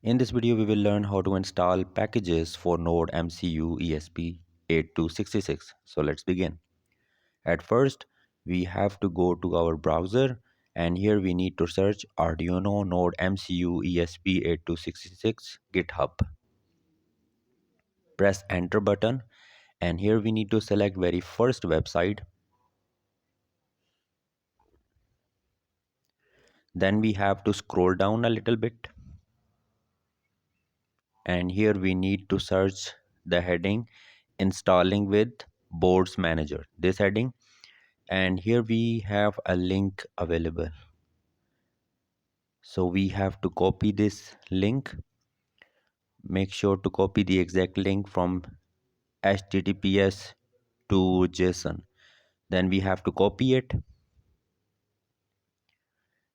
In this video, we will learn how to install packages for NodeMCU ESP8266. So let's begin. At first, we have to go to our browser and here we need to search Arduino NodeMCU ESP8266 GitHub. Press enter button and here we need to select very first website. Then we have to scroll down a little bit. And here we need to search the heading installing with boards manager, this heading, and here we have a link available, so we have to copy this link. Make sure to copy the exact link from https to json. Then we have to copy it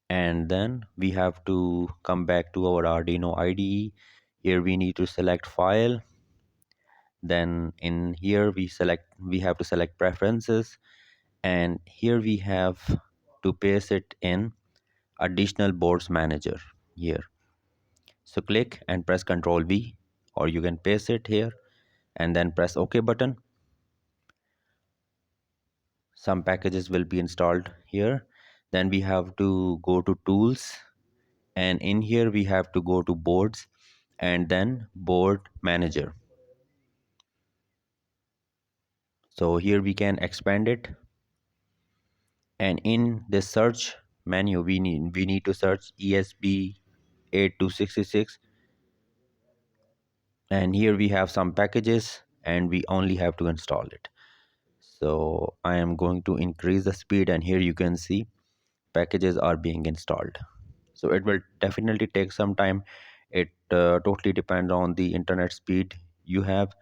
and then we have to come back to our Arduino IDE. Here we need to select file. Then in here we have to select preferences, and here we have to paste it in additional boards manager here. So click and press Ctrl V, or you can paste it here and then press OK button. Some packages will be installed here. Then we have to go to tools, and in here we have to go to boards and then board manager. So here we can expand it, and in this search menu we need to search ESP8266, and here we have some packages and we only have to install it. So I am going to increase the speed, and here you can see packages are being installed. So it will definitely take some time. It totally depends on the internet speed you have.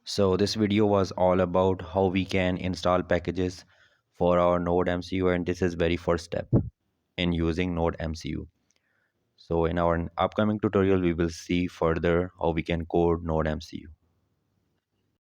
So this video was all about how we can install packages for our NodeMCU, and this is very first step in using NodeMCU. So in our upcoming tutorial, we will see further how we can code NodeMCU.